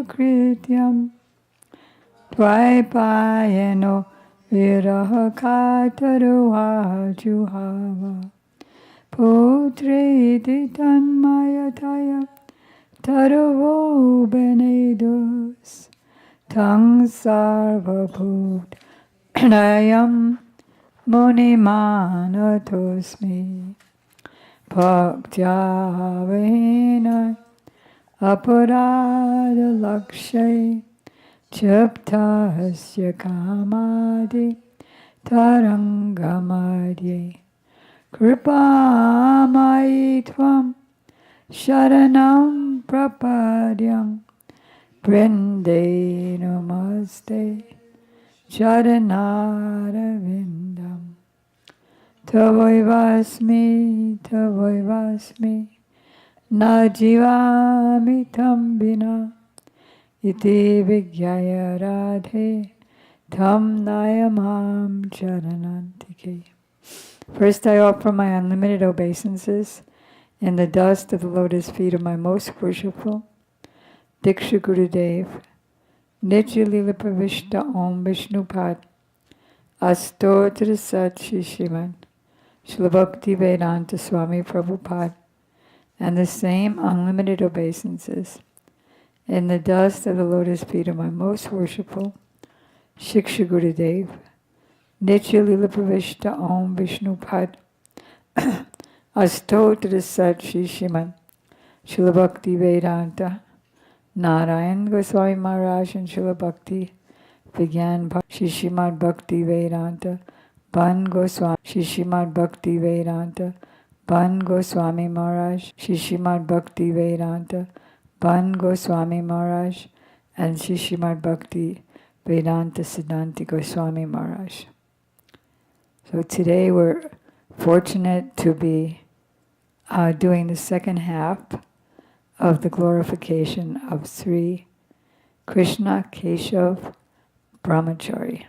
krityam Dvaipayano viraha kataruha juhava Putriti tanmayataya taruvo benedus Tang sarvabhut nayam munimanatosmi Bhaktya aparada lakshay chaptasya kamadi tarangamadye kripamai tvam sharanam prapadyam brinde namaste charanarvindam tavoivasmi na jivami tam vina iti vigyaya radhe tam nayamam charanantike. First I offer my unlimited obeisances in the dust of the lotus feet of my most worshipful Diksha Gurudev, Nitya Lila Pravishta Om Vishnupad, Astotra Sat Shishiman, Srila Bhakti Vedanta Swami Prabhupada, and the same unlimited obeisances in the dust of the lotus feet of my most worshipful Shiksha Gurudev, Nitya Lila Pravishta Om Vishnupad, Astotra Sat Shishiman, Srila Bhakti Vedanta, Narayan Goswami Maharaj and Srila Bhakti Vigyan Shishimad Bhakti Vedanta, Ban Goswami Shishimad Bhakti Vedanta, Ban Goswami Maharaj, Shishimad Bhakti Vedanta, Ban Goswami Maharaj, and Shishimad Bhakti Vedanta Siddhanti Goswami Maharaj. So today we're fortunate to be doing the second half of the glorification of Sri Krishna Keshav Brahmachari,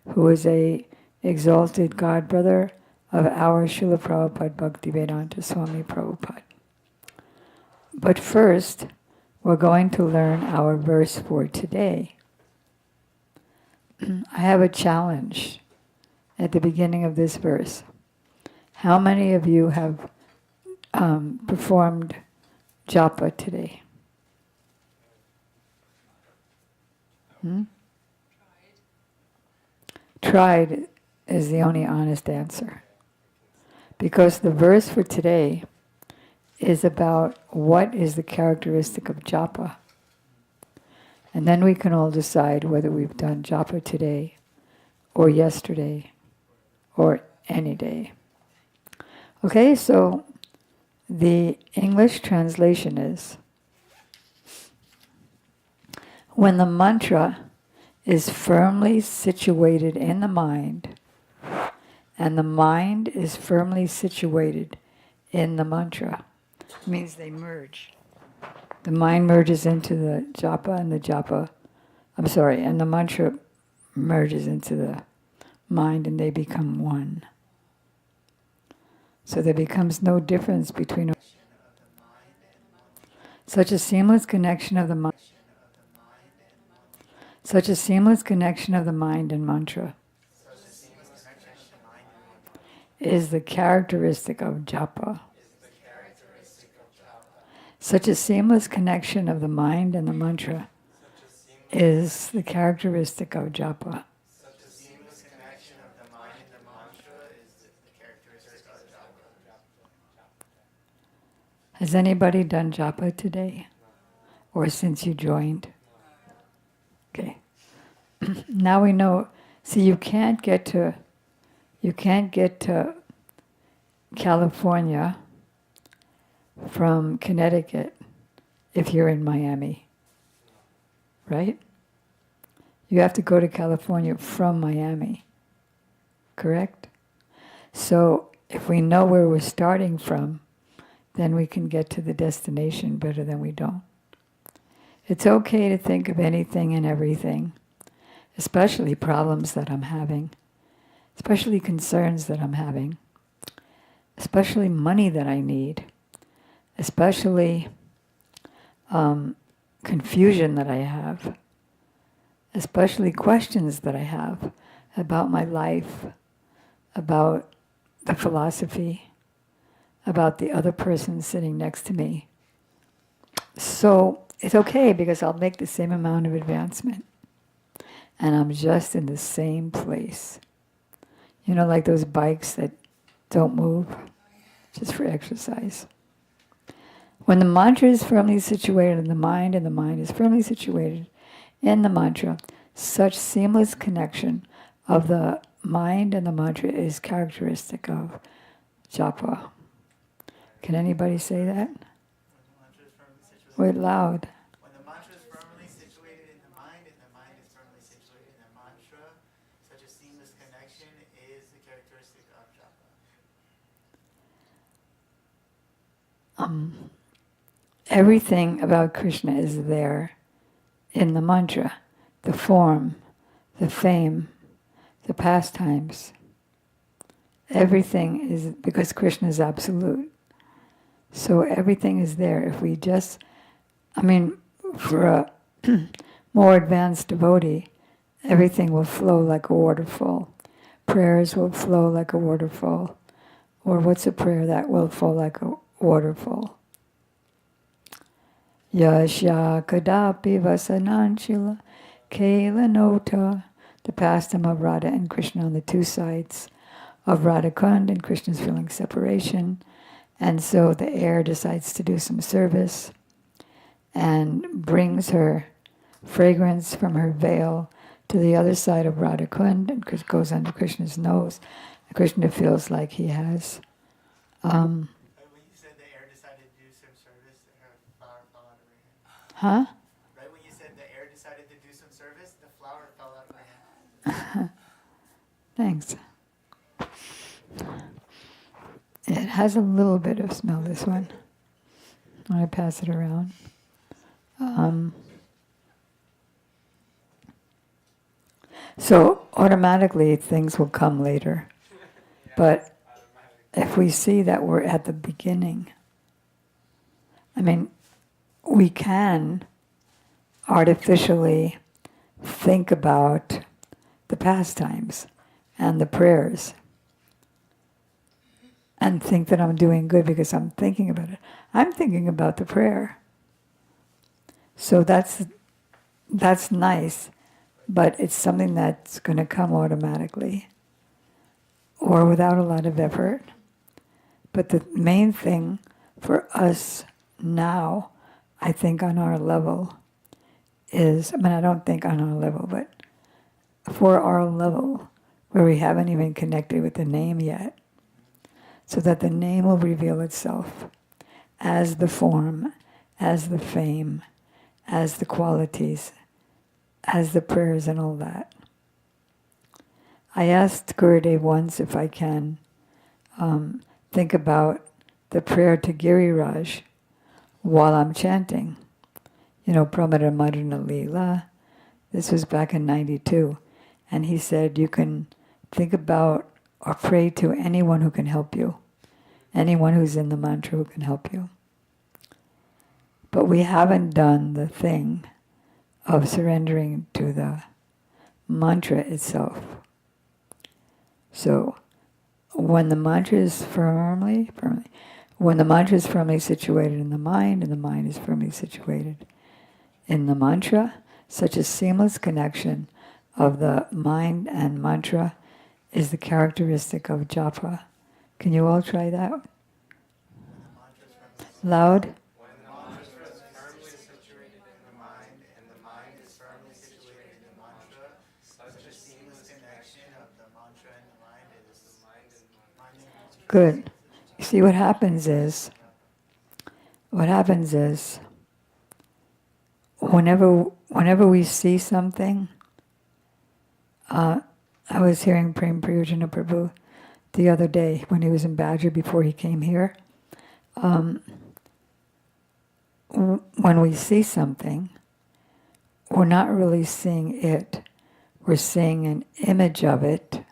who is a exalted godbrother of our Srila Prabhupada Bhaktivedanta Swami Prabhupada. But first, we're going to learn our verse for today. I have a challenge at the beginning of this verse. How many of you have performed japa today? Tried is the only honest answer. Because the verse for today is about what is the characteristic of japa. And then we can all decide whether we've done japa today or yesterday or any day. Okay, so the English translation is, when the mantra is firmly situated in the mind, and the mind is firmly situated in the mantra, it means they merge. The mind merges into the japa, and and the mantra merges into the mind, and they become one. So there becomes no difference between such a seamless connection of the mind. Such a seamless connection of the mind and mantra is the characteristic of japa. Such a seamless connection of the mind and the mantra is the characteristic of japa. Has anybody done japa today? Or since you joined? Okay. Now we know. See, you can't get to California from Connecticut if you're in Miami, right? You have to go to California from Miami, correct? So if we know where we're starting from, then we can get to the destination better than we don't. It's okay to think of anything and everything, especially problems that I'm having, especially concerns that I'm having, especially money that I need, especially confusion that I have, especially questions that I have about my life, about the philosophy, about the other person sitting next to me. So it's okay because I'll make the same amount of advancement and I'm just in the same place. You know, like those bikes that don't move, just for exercise. When the mantra is firmly situated in the mind and the mind is firmly situated in the mantra, such seamless connection of the mind and the mantra is characteristic of japa. Can anybody say that? Wait loud. When the mantra is firmly situated in the mind and the mind is firmly situated in the mantra, such a seamless connection is the characteristic of japa. Everything about Krishna is there in the mantra, the form, the fame, the pastimes. Everything is, because Krishna is absolute. So everything is there. If we just, for a more advanced devotee, everything will flow like a waterfall. Prayers will flow like a waterfall. Or what's a prayer that will flow like a waterfall? Yasya kadapi vasananchila kela nota. The pastime of Radha and Krishna on the two sides of Radha Kund, and Krishna's feeling separation. And so the air decides to do some service and brings her fragrance from her veil to the other side of Radha Kund, and goes under Krishna's nose. And Krishna feels like he has When you said the air decided to do some service, her flower fell out of her hand. Huh? Right when you said the air decided to do some service, the flower fell out of her hand. Thanks. It has a little bit of smell, this one. I pass it around. So automatically things will come later. But if we see that we're at the beginning, we can artificially think about the pastimes and the prayers and think that I'm doing good because I'm thinking about it. I'm thinking about the prayer. So that's nice, but it's something that's going to come automatically or without a lot of effort. But the main thing for us now, I think on our level is, I don't think on our level, but for our level, where we haven't even connected with the name yet, so that the name will reveal itself as the form, as the fame, as the qualities, as the prayers and all that. I asked Gurudev once if I can think about the prayer to Giriraj while I'm chanting. Pramada Madhurna Leela. This was back in 92. And he said, you can think about or pray to anyone who can help you. Anyone who's in the mantra who can help you. But we haven't done the thing of surrendering to the mantra itself. So, when the mantra is firmly situated in the mind, and the mind is firmly situated in the mantra, such a seamless connection of the mind and mantra is the characteristic of japa. Can you all try that? Loud? When the mantra is firmly situated in the mind and the mind is firmly situated in the mantra, such a seamless connection of the mantra and the mind is the mind and mantra. Good. You see, what happens is, whenever we see something, I was hearing Prem Priyojana Prabhu the other day when he was in Badger before he came here. When we see something, we're not really seeing it. We're seeing an image of it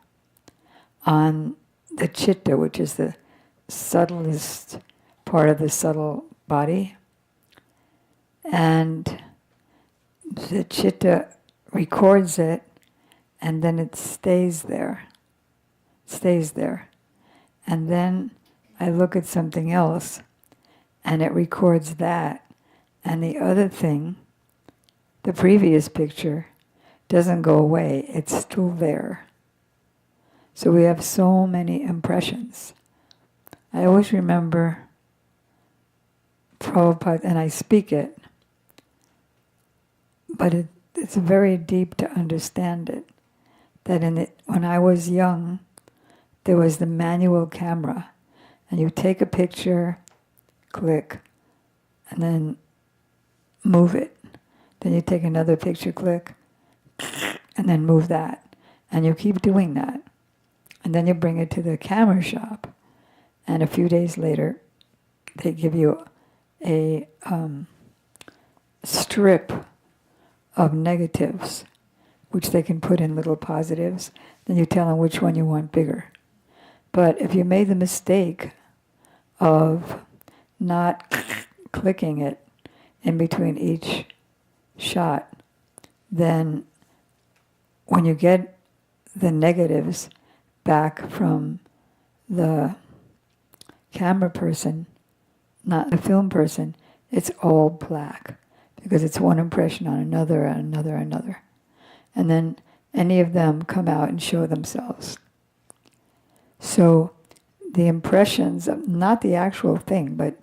on the chitta, which is the subtlest part of the subtle body. And the chitta records it, and then it stays there. And then I look at something else, and it records that. And the other thing, the previous picture, doesn't go away. It's still there. So we have so many impressions. I always remember Prabhupada, and I speak it, but it's very deep to understand it. That when I was young, there was the manual camera, and you take a picture, click, and then move it. Then you take another picture, click, and then move that. And you keep doing that. And then you bring it to the camera shop, and a few days later, they give you a strip of negatives, which they can put in little positives. Then you tell them which one you want bigger. But if you made the mistake of not clicking it in between each shot, then when you get the negatives back from the camera person, not the film person, it's all black, because it's one impression on another, and another, and another. And then any of them come out and show themselves. So the impressions, not the actual thing, but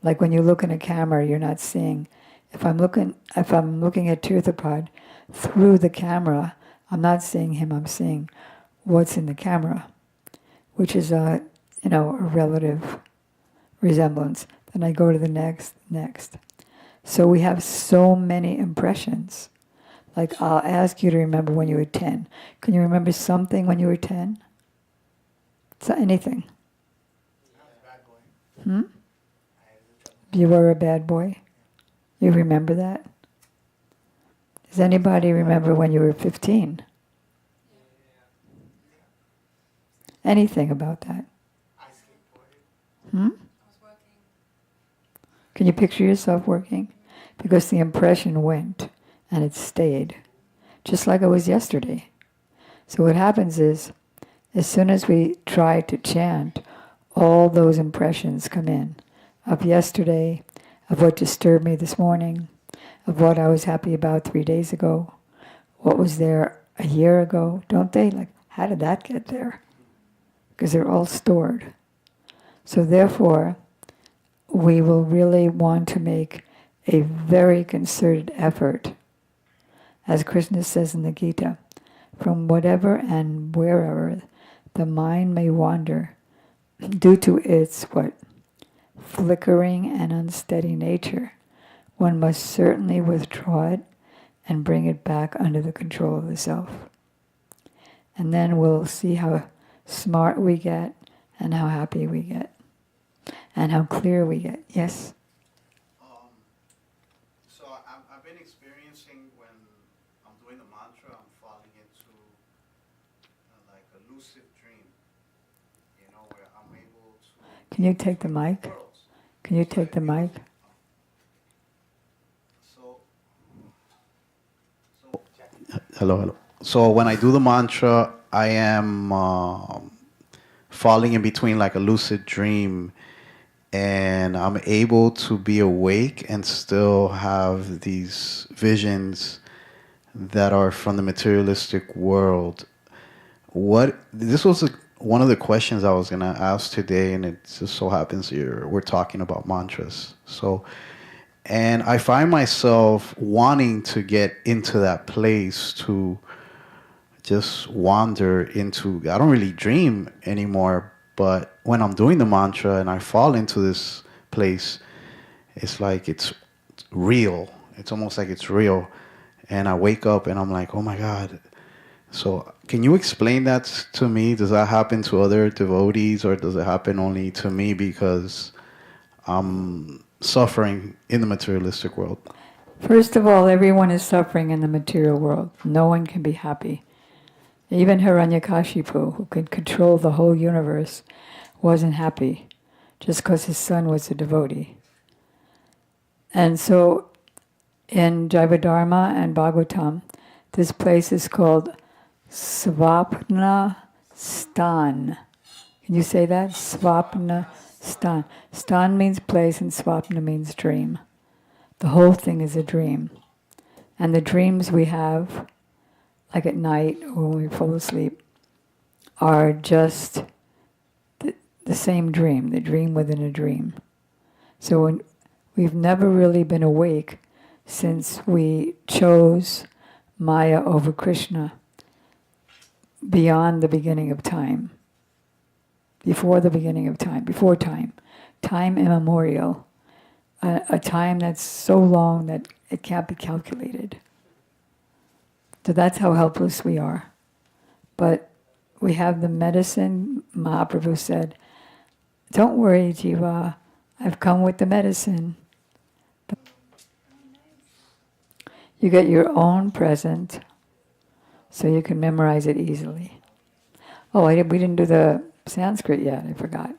like when you look in a camera, you're not seeing. If I'm looking at Tirthapad through the camera, I'm not seeing him. I'm seeing what's in the camera, which is a relative resemblance. Then I go to the next. So we have so many impressions. Like I'll ask you to remember when you were 10. Can you remember something when you were 10? Anything? You were a bad boy? You remember that? Does anybody remember when you were 15? Anything about that? Can you picture yourself working? Because the impression went and it stayed, just like it was yesterday. So what happens is, as soon as we try to chant, all those impressions come in, of yesterday, of what disturbed me this morning, of what I was happy about 3 days ago, what was there a year ago, don't they? Like, how did that get there? Because they're all stored. So therefore, we will really want to make a very concerted effort, as Krishna says in the Gita, from whatever and wherever the mind may wander, due to its flickering and unsteady nature, one must certainly withdraw it and bring it back under the control of the self. And then we'll see how smart we get and how happy we get and how clear we get. Yes? So I've been experiencing when I'm doing the mantra, I'm falling into like a lucid dream, where I'm able to... Can you take the mic? Can you take the mic? Hello. So when I do the mantra, I am falling in between like a lucid dream, and I'm able to be awake and still have these visions that are from the materialistic world. This was one of the questions I was going to ask today, and it just so happens we're talking about mantras. And I find myself wanting to get into that place to just wander into, I don't really dream anymore, but when I'm doing the mantra and I fall into this place, it's like it's real. It's almost like it's real. And I wake up and I'm like, oh my God. So can you explain that to me? Does that happen to other devotees, or does it happen only to me because I'm suffering in the materialistic world? First of all, everyone is suffering in the material world. No one can be happy. Even Hiranyakashipu, who could control the whole universe, wasn't happy just because his son was a devotee. And so in Jivadharma and Bhagavatam, this place is called Swapna Stan. Can you say that? Swapna Stan. Stan means place and Swapna means dream. The whole thing is a dream. And the dreams we have, like at night or when we fall asleep, are just the same dream, the dream within a dream. So we've never really been awake since we chose Maya over Krishna beyond the beginning of time, before the beginning of time, before time, time immemorial, a time that's so long that it can't be calculated. So that's how helpless we are. But we have the medicine. Mahaprabhu said, "Don't worry, Jiva, I've come with the medicine." You get your own present, so you can memorize it easily. Oh, we didn't do the Sanskrit yet, I forgot.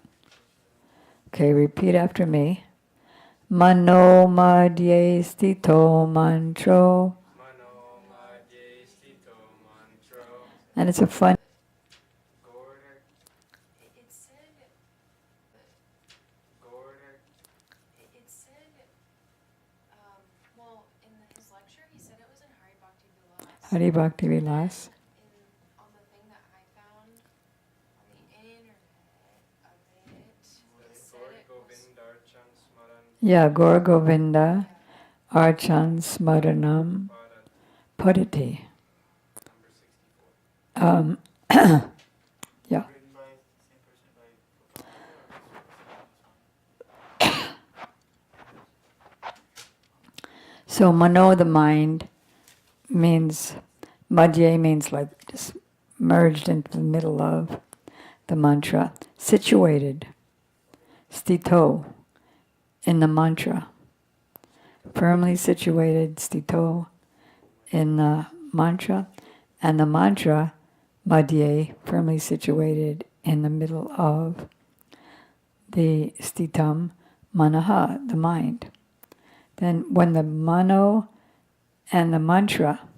Okay, repeat after me. Mano madhye stito mantro. And it's a fun. Well, in his lecture, he said it was in Hari Bhakti Vilas. Hari Bhakti Vilas. On the thing that I found on the internet of it said it was... Yeah, Gaur Govinda Archan Smaranam Padati. Yeah. Written by the same person by So mano, the mind, means, madhye means like just merged into the middle of the mantra. Situated, stito, in the mantra. Firmly situated, stito, in the mantra. And the mantra, madhye, firmly situated in the middle of the stitam, manaha, the mind. Then when the mano and the mantra